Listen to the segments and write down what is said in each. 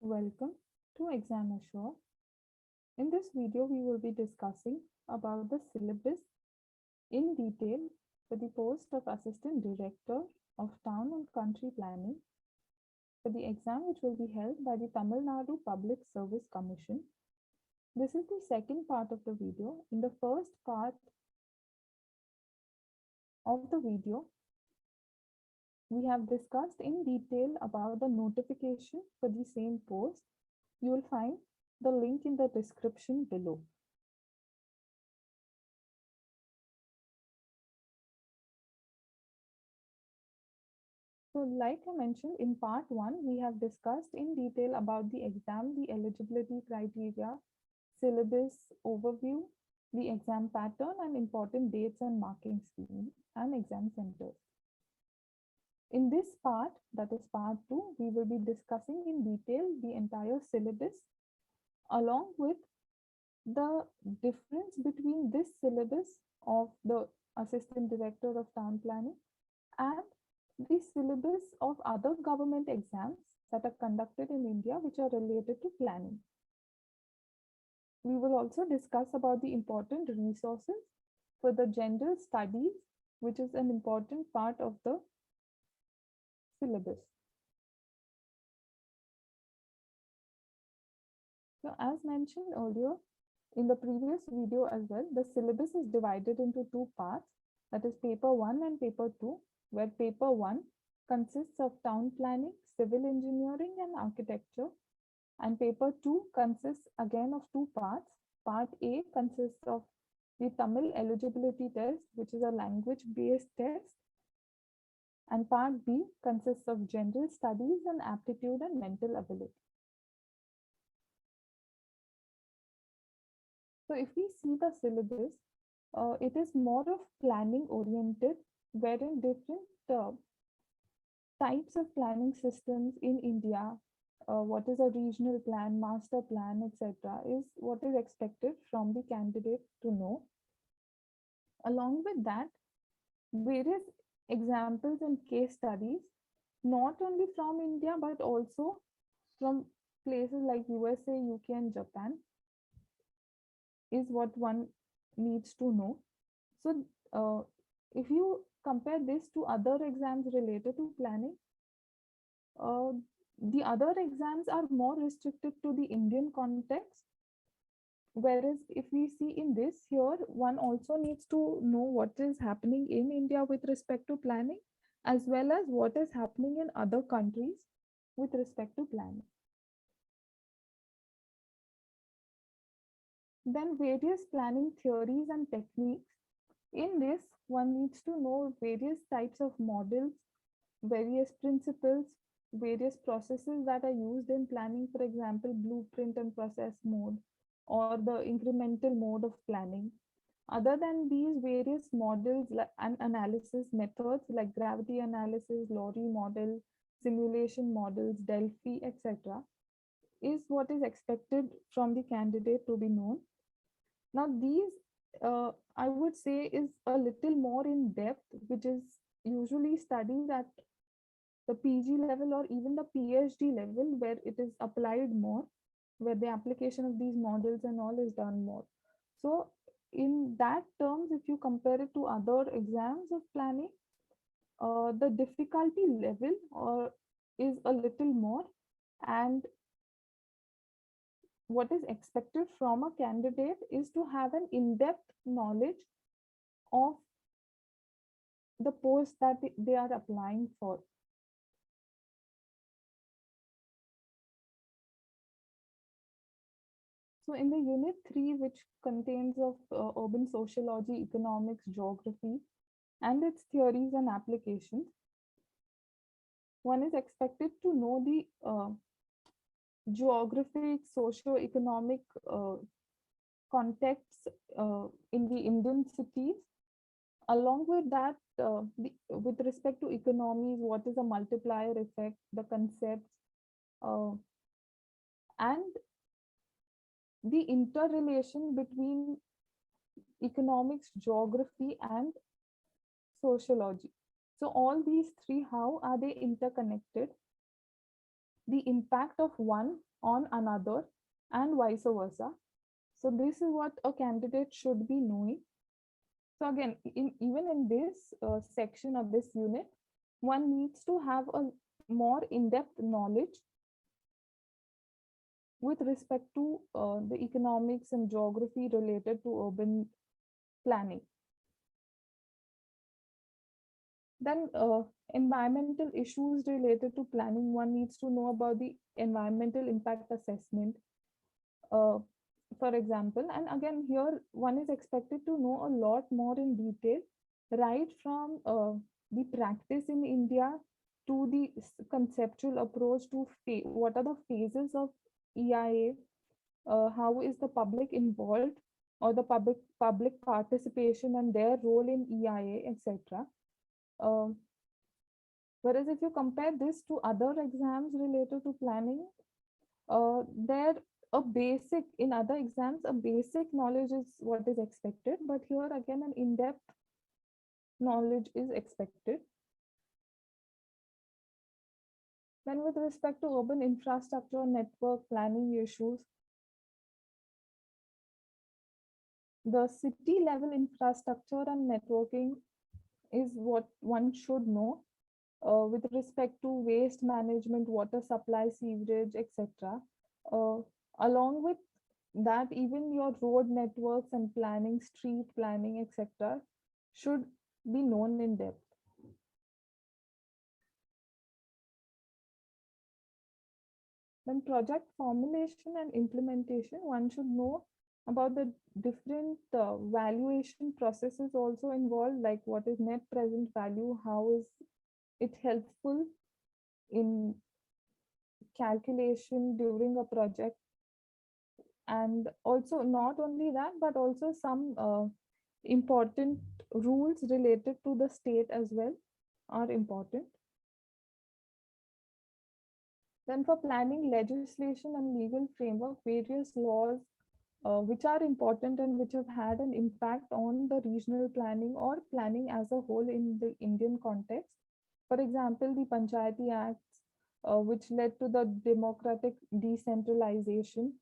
Welcome to Exam Assure. In this video, we will be discussing about the syllabus in detail for the post of Assistant Director of Town and Country Planning for the exam which will be held by the Tamil Nadu Public Service Commission. This is the second part of the video. In the first part of the video, we have discussed in detail about the notification for the same post. You will find the link in the description below. So like I mentioned in part 1, we have discussed in detail about the exam, the eligibility criteria, syllabus overview, the exam pattern and important dates and marking scheme and exam centers. In this part, that is part 2, we will be discussing in detail the entire syllabus along with the difference between this syllabus of the Assistant Director of Town Planning and the syllabus of other government exams that are conducted in India which are related to planning. We will also discuss about the important resources for the general studies, which is an important part of the syllabus. So as mentioned earlier in the previous video as well, the syllabus is divided into two parts, that is paper 1 and paper 2, where paper 1 consists of town planning, civil engineering and architecture, and paper 2 consists again of two parts. Part A consists of the Tamil eligibility test, which is a language-based test, and part B consists of general studies and aptitude and mental ability. So if we see the syllabus, it is more of planning oriented, wherein different types of planning systems in India, what is a regional plan, master plan, etc., is what is expected from the candidate to know. Along with that, various examples and case studies, not only from India, but also from places like USA, UK, and Japan, is what one needs to know. So if you compare this to other exams related to planning, the other exams are more restricted to the Indian context. Whereas if we see in this here, one also needs to know what is happening in India with respect to planning, as well as what is happening in other countries with respect to planning. Then various planning theories and techniques. In this, one needs to know various types of models, various principles, various processes that are used in planning, for example, blueprint and process mode, or the incremental mode of planning. Other than these various models and analysis methods like gravity analysis, Lorry model, simulation models, Delphi, etc., is what is expected from the candidate to be known. Now, these I would say is a little more in depth, which is usually studied at the PG level or even the PhD level, where it is applied more, where the application of these models and all is done more. So in that terms, if you compare it to other exams of planning, the difficulty level is a little more, and what is expected from a candidate is to have an in-depth knowledge of the post that they are applying for. So in the unit 3, which contains of urban sociology, economics, geography, and its theories and applications, one is expected to know the geographic, socio-economic contexts in the Indian cities. Along with that, with respect to economies, what is a multiplier effect, the concepts, and the interrelation between economics, geography, and sociology. So all these three, how are they interconnected? the impact of one on another and vice versa. So this is what a candidate should be knowing. So again, even in this section of this unit, one needs to have a more in-depth knowledge with respect to the economics and geography related to urban planning. Then environmental issues related to planning, one needs to know about the environmental impact assessment, uh, for example. And again, here one is expected to know a lot more in detail, right from the practice in India to the conceptual approach to what are the phases of EIA, how is the public involved, or the public participation and their role in EIA, etc. Whereas if you compare this to other exams related to planning, there a basic in other exams a basic knowledge is what is expected, but here again an in-depth knowledge is expected. Then with respect to urban infrastructure network planning issues, the city level infrastructure and networking is what one should know with respect to waste management, water supply, sewerage, etc. Along with that, even your road networks and planning, street planning, etc., should be known in depth. Then project formulation and implementation, one should know about the different valuation processes also involved, like what is net present value, how is it helpful in calculation during a project, and also not only that, but also some important rules related to the state as well are important. Then for planning legislation and legal framework, various laws which are important and which have had an impact on the regional planning or planning as a whole in the Indian context. For example, the Panchayati Acts, which led to the democratic decentralization.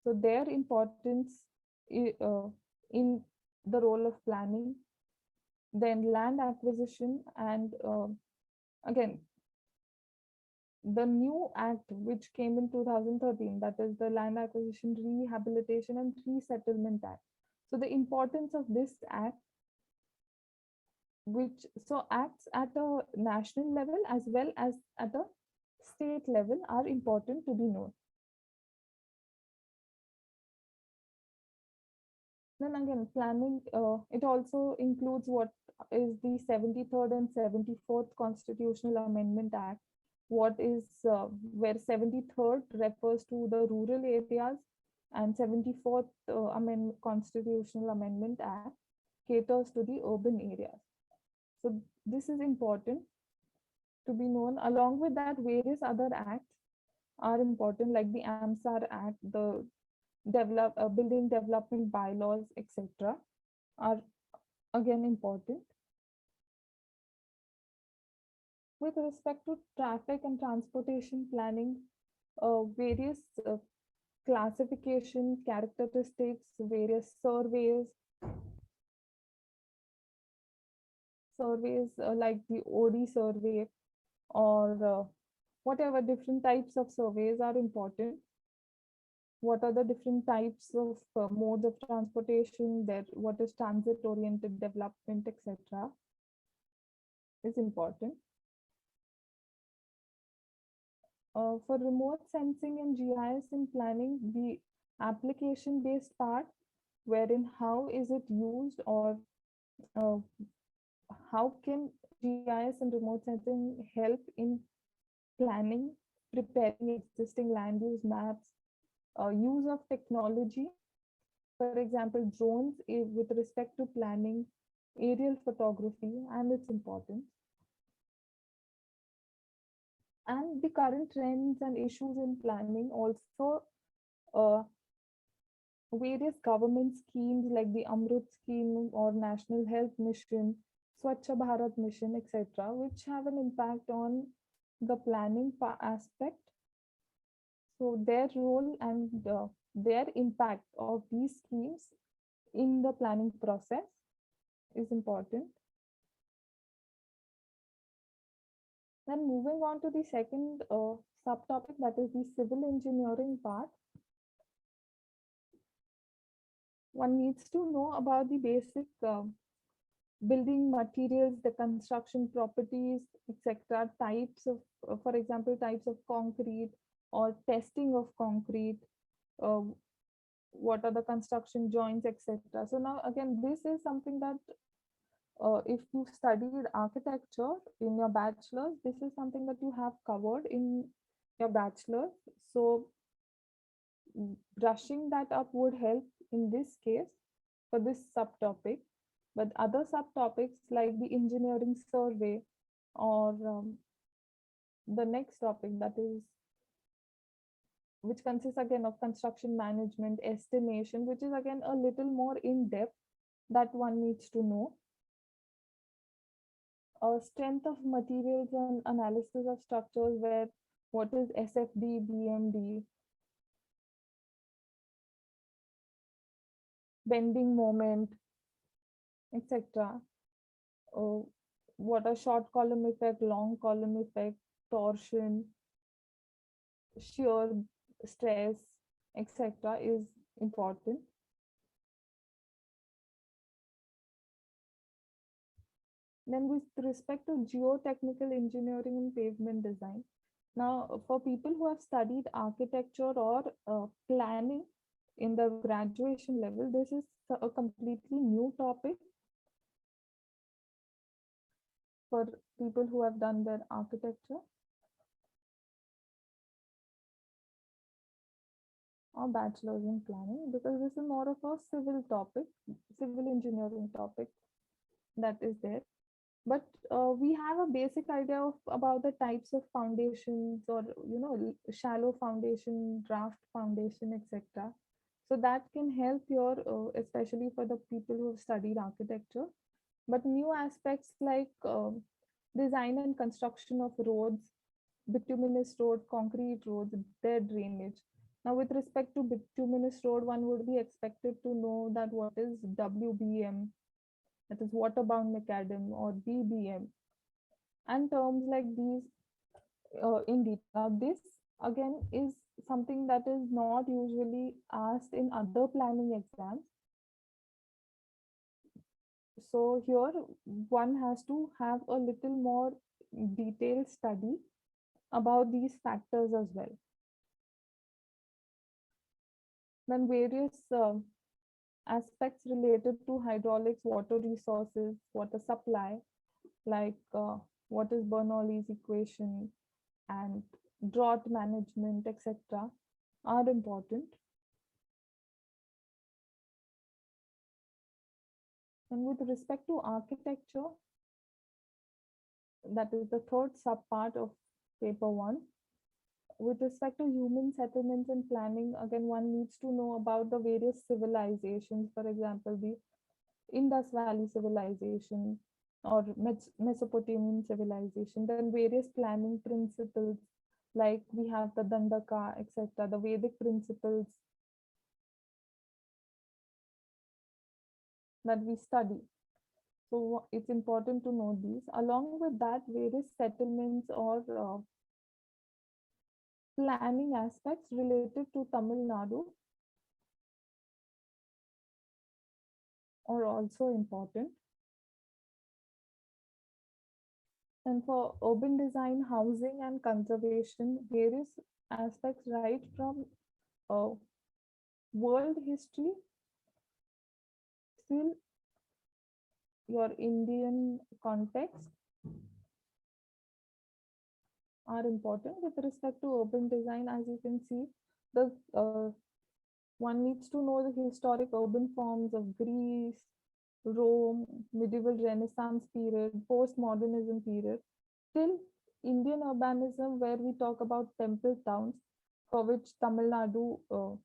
So their importance in the role of planning. Then land acquisition, and again, the new act which came in 2013, that is the Land Acquisition, Rehabilitation and Resettlement Act. So the importance of this act, which so acts at a national level as well as at a state level, are important to be known. Then again, planning, it also includes what is the 73rd and 74th Constitutional Amendment Act, what is where 73rd refers to the rural areas and 74th Constitutional Amendment Act caters to the urban areas. So this is important to be known. Along with that, various other acts are important, like the AMSAR Act, the building development bylaws, etc., are again important. With respect to traffic and transportation planning, various classification characteristics, various surveys like the OD survey or whatever different types of surveys are important. What are the different types of modes of transportation, there what is transit oriented development, etc., is important. For remote sensing and GIS in planning, the application based part, wherein how is it used, or uh, how can GIS and remote sensing help in planning, preparing existing land use maps, use of technology, for example, drones with respect to planning, aerial photography and its importance, and the current trends and issues in planning. Also, uh, various government schemes like the Amrut scheme or National Health Mission, Swachh Bharat Mission, etc., which have an impact on the planning aspect. So their role and their impact of these schemes in the planning process is important. Then moving on to the second subtopic, that is the civil engineering part. One needs to know about the basic building materials, the construction properties, etc. Types of, for example, types of concrete or testing of concrete. Uh, what are the construction joints, etc. So now again, this is something that if you studied architecture in your bachelor's, this is something that you have covered in your bachelor's. So brushing that up would help in this case for this subtopic. But other subtopics like the engineering survey or the next topic, that is, which consists again of construction management, estimation, which is again a little more in depth, that one needs to know. Strength of materials and analysis of structures, where what is SFD, BMD, bending moment, etc. What are short column effect, long column effect, torsion, shear stress, etc. is important. Then with respect to geotechnical engineering and pavement design, now for people who have studied architecture or planning in the graduation level, this is a completely new topic for people who have done their architecture or bachelor's in planning, because this is more of a civil topic, civil engineering topic that is there. But we have a basic idea of about the types of foundations, or shallow foundation, draft foundation, etc. So that can help your especially for the people who have studied architecture. But new aspects like design and construction of roads, bituminous road, concrete roads, their drainage. Now with respect to bituminous road, one would be expected to know that what is WBM, that is waterbound macadam, or BBM, and terms like these in detail. Now, this again is something that is not usually asked in other planning exams. So here one has to have a little more detailed study about these factors as well. Then various aspects related to hydraulics, water resources, water supply, like what is Bernoulli's equation and drought management, etc., are important. And with respect to architecture, that is the third subpart of paper 1. With respect to human settlements and planning, again, one needs to know about the various civilizations, for example, the Indus Valley civilization or Mesopotamian civilization, then various planning principles, like we have the Dandaka, etc., the Vedic principles that we study. So it's important to know these. Along with that, various settlements or planning aspects related to Tamil Nadu are also important. And for urban design, housing, and conservation, various aspects right from world history till your Indian context are important. With respect to urban design, as you can see, the one needs to know the historic urban forms of Greece, Rome, medieval Renaissance period, postmodernism period, till Indian urbanism, where we talk about temple towns, for which Tamil Nadu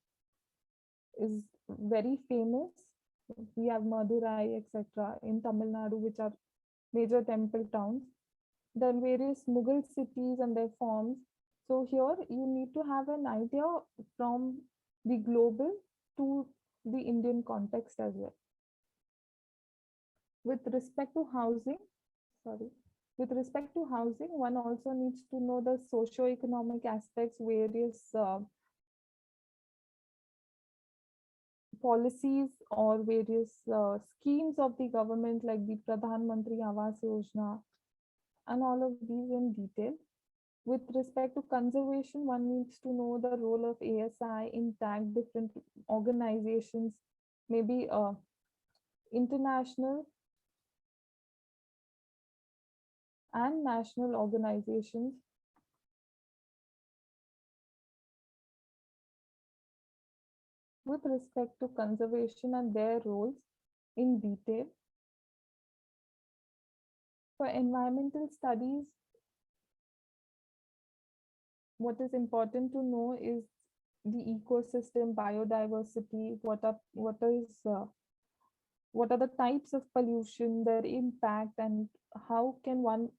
is very famous. We have Madurai, etc., in Tamil Nadu, which are major temple towns. then various Mughal cities and their forms. So here you need to have an idea from the global to the Indian context as well. With respect to housing, sorry, with respect to housing, one also needs to know the socio-economic aspects, various policies or various schemes of the government like the Pradhan Mantri Awas Yojana and all of these in detail. With respect to conservation, one needs to know the role of ASI in tag different organizations, maybe international and national organizations. With respect to conservation and their roles in detail. For environmental studies, what is important to know is the ecosystem, biodiversity, what are the types of pollution, their impact, and how can one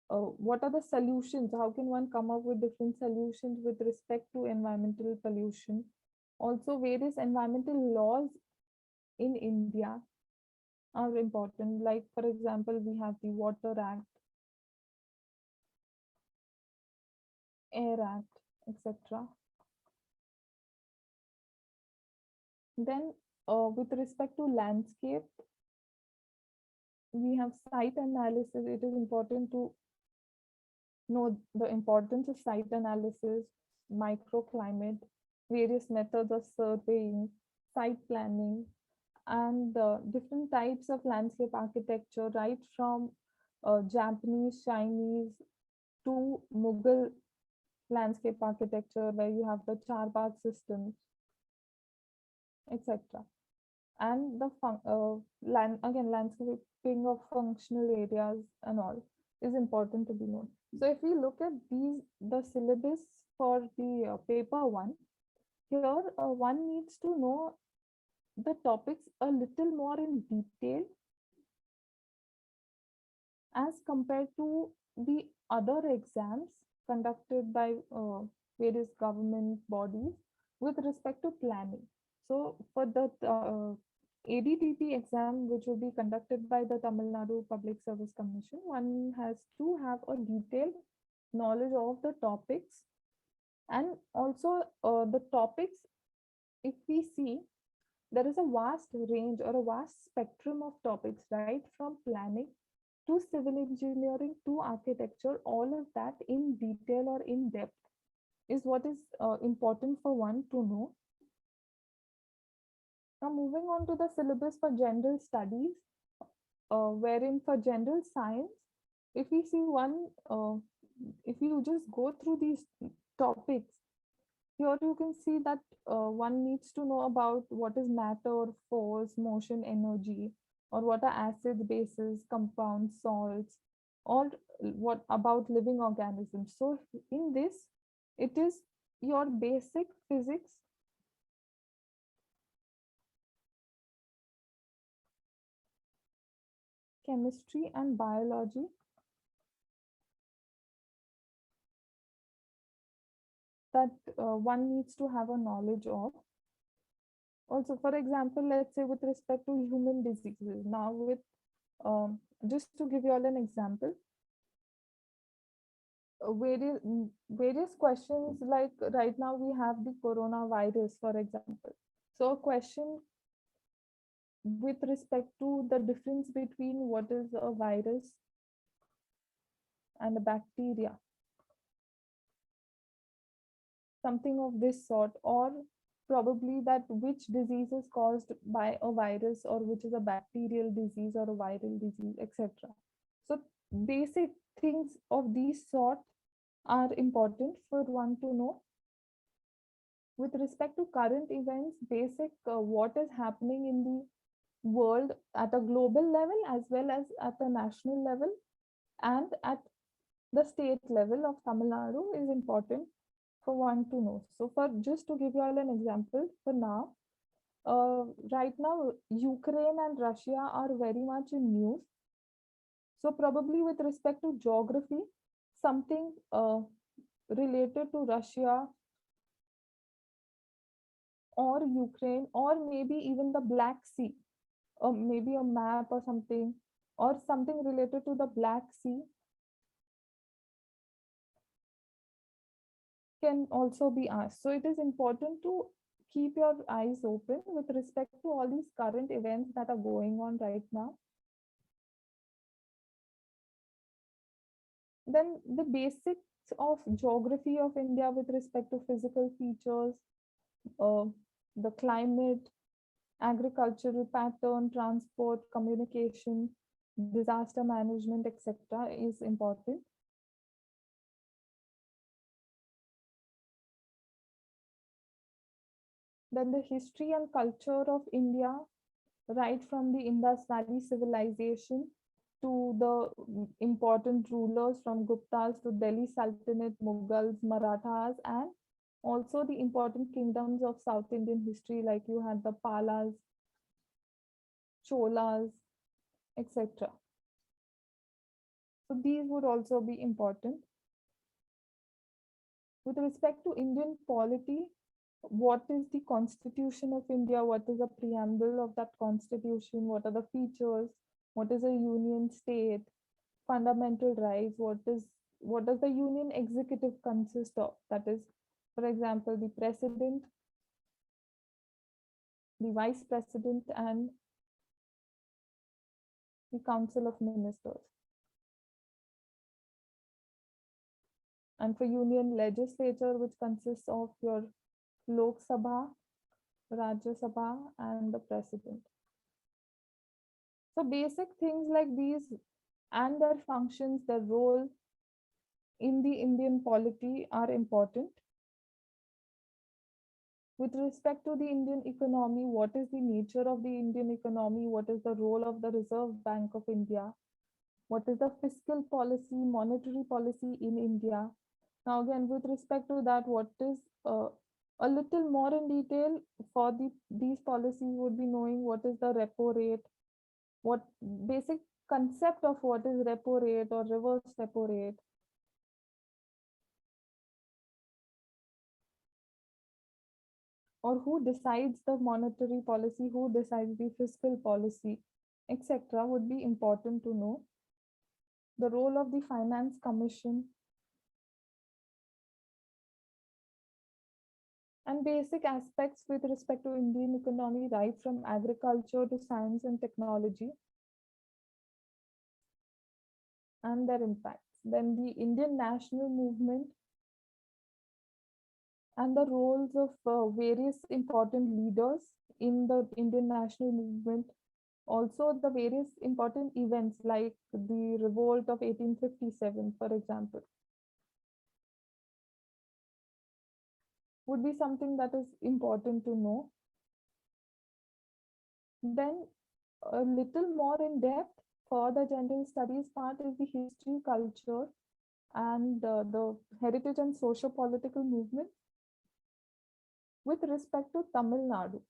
what are the solutions, how can one come up with different solutions with respect to environmental pollution. Also, various environmental laws in India are important, like for example we have the Water Act, Air Act, etc. Then with respect to landscape, we have site analysis. It is important to know the importance of site analysis, microclimate, various methods of surveying, site planning, and different types of landscape architecture, right from Japanese, Chinese to Mughal landscape architecture, where you have the charbagh systems, etc. And the landscaping of functional areas and all is important to be known. So if we look at the syllabus for the paper one, here one needs to know the topics a little more in detail as compared to the other exams conducted by various government bodies with respect to planning. So for the ADTP exam, which will be conducted by the Tamil Nadu Public Service Commission, one has to have a detailed knowledge of the topics, and also the topics, if we see, there is a vast range or a vast spectrum of topics, right from planning to civil engineering to architecture. All of that in detail or in depth is what is important for one to know. Now moving on to the syllabus for general studies, wherein for general science, if we see one, if you just go through these topics, here you can see that one needs to know about what is matter, force, motion, energy, or what are acids, bases, compounds, salts, or what about living organisms. So in this, it is your basic physics, chemistry, and biology that one needs to have a knowledge of. Also, for example, let's say with respect to human diseases, now with just to give you all an example, various questions, like right now we have the coronavirus, for example. So a question with respect to the difference between what is a virus and a bacteria, something of this sort, or probably that which disease is caused by a virus, or which is a bacterial disease or a viral disease, etc. So basic things of these sort are important for one to know. With respect to current events, basic what is happening in the world at a global level as well as at a national level and at the state level of Tamil Nadu is important for one to know. So for just to give you all an example, for now, right now Ukraine and Russia are very much in news. So probably with respect to geography, something related to Russia or Ukraine, or maybe even the Black Sea, or maybe a map or something, or something related to the Black Sea can also be asked. So it is important to keep your eyes open with respect to all these current events that are going on right now. Then the basics of geography of India with respect to physical features, uh, the climate, agricultural pattern, transport, communication, disaster management, etc. is important. Then the history and culture of India, right from the Indus Valley civilization to the important rulers from Guptas to Delhi Sultanate, Mughals, Marathas, and also the important kingdoms of South Indian history, like you had the Palas, Cholas, etc. So these would also be important. With respect to Indian polity, what is the Constitution of India? What is the preamble of that Constitution? What are the features? What is a union state? Fundamental rights? What does the union executive consist of? That is, for example, the president, the vice president, and the council of ministers. And for union legislature, which consists of your Lok Sabha, Rajya Sabha, and the president. So basic things like these and their functions, their role in the Indian polity are important. With respect to the Indian economy, what is the nature of the Indian economy? What is the role of the Reserve Bank of India? What is the fiscal policy, monetary policy in India? Now, again, with respect to that, what is a little more in detail for these policies would be knowing what is the repo rate, what basic concept of what is repo rate or reverse repo rate, or who decides the monetary policy, who decides the fiscal policy, etc., would be important to know. The role of the Finance Commission and basic aspects with respect to Indian economy, right from agriculture to science and technology, and their impacts. Then the Indian national movement and the roles of various important leaders in the Indian national movement. Also, the various important events like the revolt of 1857, for example, would be something that is important to know. Then, a little more in depth for the general studies part is the history, culture, and the heritage and socio-political movement with respect to Tamil Nadu.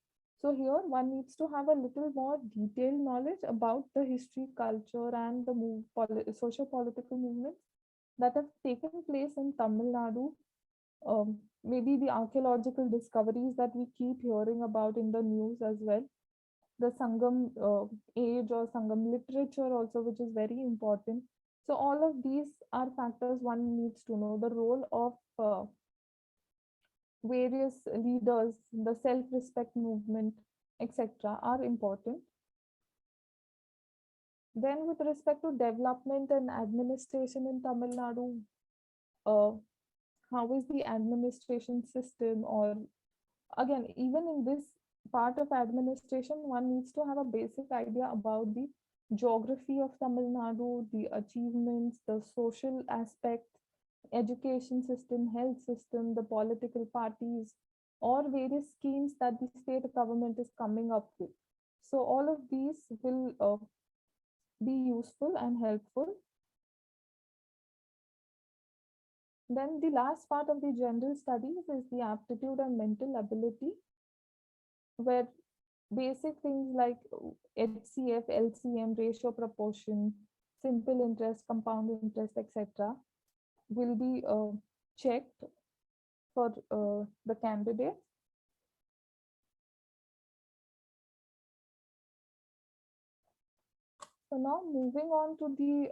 So here one needs to have a little more detailed knowledge about the history, culture, and the socio-political movements that have taken place in Tamil Nadu. Maybe the archaeological discoveries that we keep hearing about in the news as well. The Sangam age or Sangam literature also, which is very important. So all of these are factors one needs to know. The role of various leaders, the self-respect movement, etc., are important. Then, with respect to development and administration in Tamil Nadu, uh, how is the administration system? Or again, even in this part of administration, one needs to have a basic idea about the geography of Tamil Nadu, the achievements, the social aspect, education system, health system, the political parties, or various schemes that the state government is coming up with. So all of these will be useful and helpful. Then the last part of the general studies is the aptitude and mental ability, where basic things like HCF, LCM, ratio proportion, simple interest, compound interest, etc., will be checked for the candidate. So now moving on to the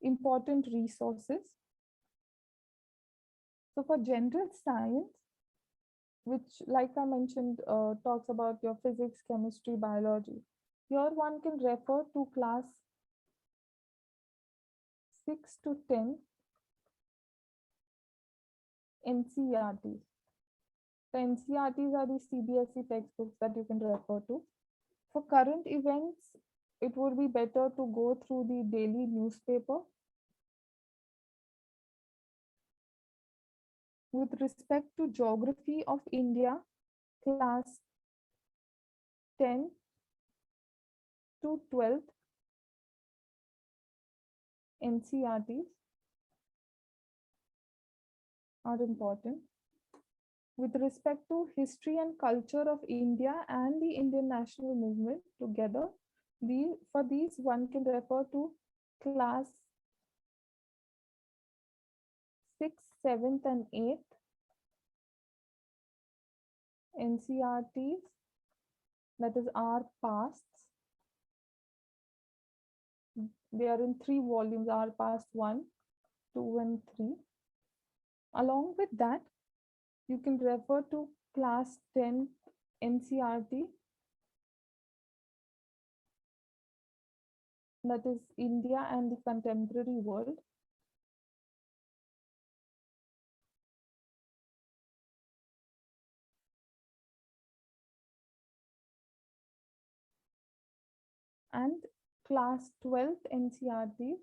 important resources. So for general science, which like I mentioned, talks about your physics, chemistry, biology. Here one can refer to class 6 to 10 NCERTs. The NCERTs are the CBSE textbooks that you can refer to. For current events, it would be better to go through the daily newspaper. With respect to geography of India, class 10 to 12th NCERTs are important. With respect to history and culture of India and the Indian national movement together, for these one can refer to class 6th, 7th and 8th NCERTs, that is our pasts. They are in 3 volumes, our past 1, 2 and 3. Along with that, you can refer to class 10 NCERT, that is India and the contemporary world. And class 12th NCERTs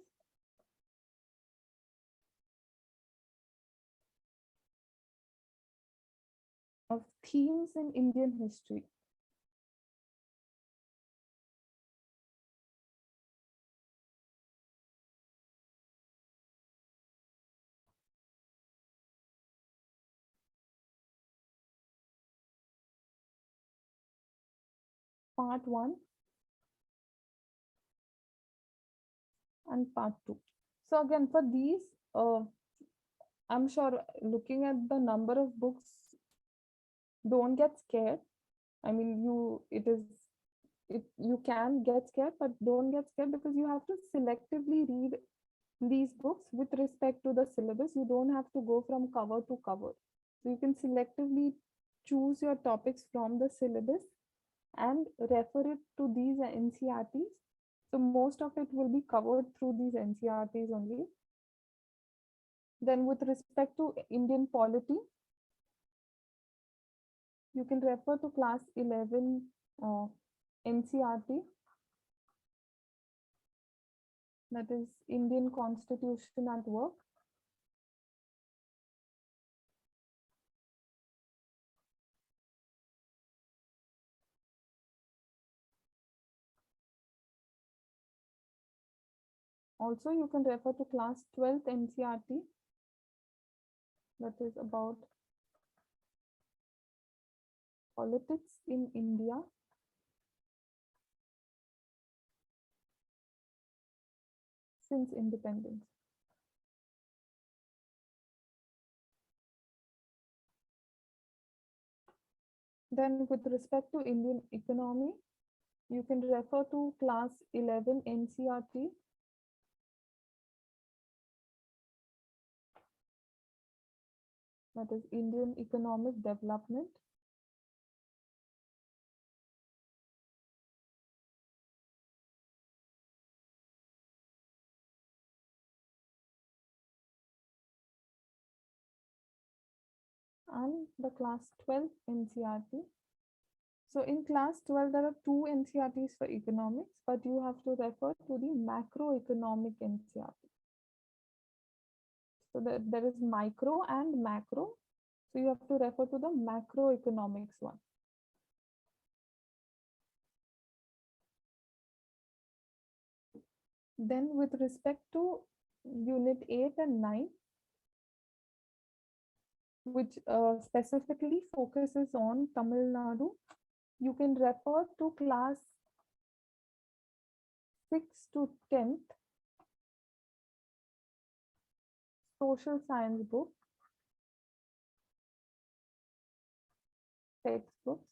of themes in Indian history. Part 1 and part 2. So again, for these, I'm sure looking at the number of books, don't get scared. I mean, you can get scared, but don't get scared, because you have to selectively read these books with respect to the syllabus. You don't have to go from cover to cover. So you can selectively choose your topics from the syllabus and refer it to these NCERTs. So most of it will be covered through these NCERTs only. Then with respect to Indian polity, you can refer to class 11 NCERT, that is Indian Constitution at Work. Also, you can refer to class 12th NCERT, that is about politics in India. Since independence. Then with respect to Indian economy, you can refer to class 11 NCERT, that is Indian economic development. And the class 12 NCERT. So in class 12, there are 2 NCERTs for economics, but you have to refer to the macroeconomic NCERT. So there is micro and macro. So you have to refer to the macroeconomics one. Then with respect to unit 8 and 9, which specifically focuses on Tamil Nadu, you can refer to class 6th to 10th social science book textbooks.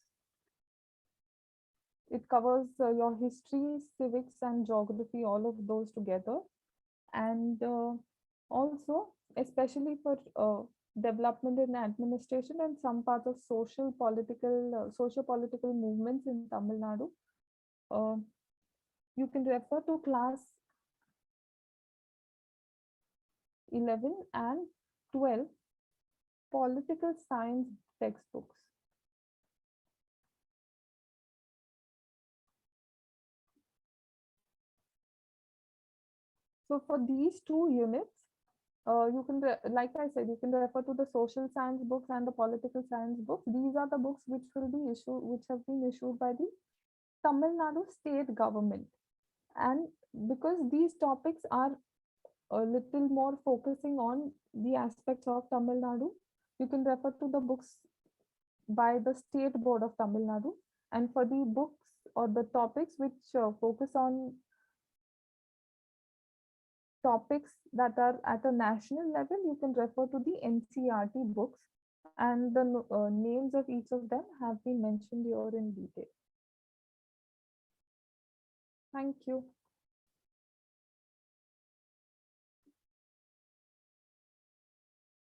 It covers your history, civics, and geography, all of those together. And also, especially for development and administration and some part of socio-political movements in Tamil Nadu, uh, you can refer to class 11 and 12 political science textbooks. So for these two units, you can, like I said, you can refer to the social science books and the political science books. These are the books which will be issued, which have been issued by the Tamil Nadu state government. And because these topics are a little more focusing on the aspects of Tamil Nadu, you can refer to the books by the State Board of Tamil Nadu. And for the books or the topics which focus on topics that are at a national level, you can refer to the NCERT books, and the names of each of them have been mentioned here in detail. Thank you.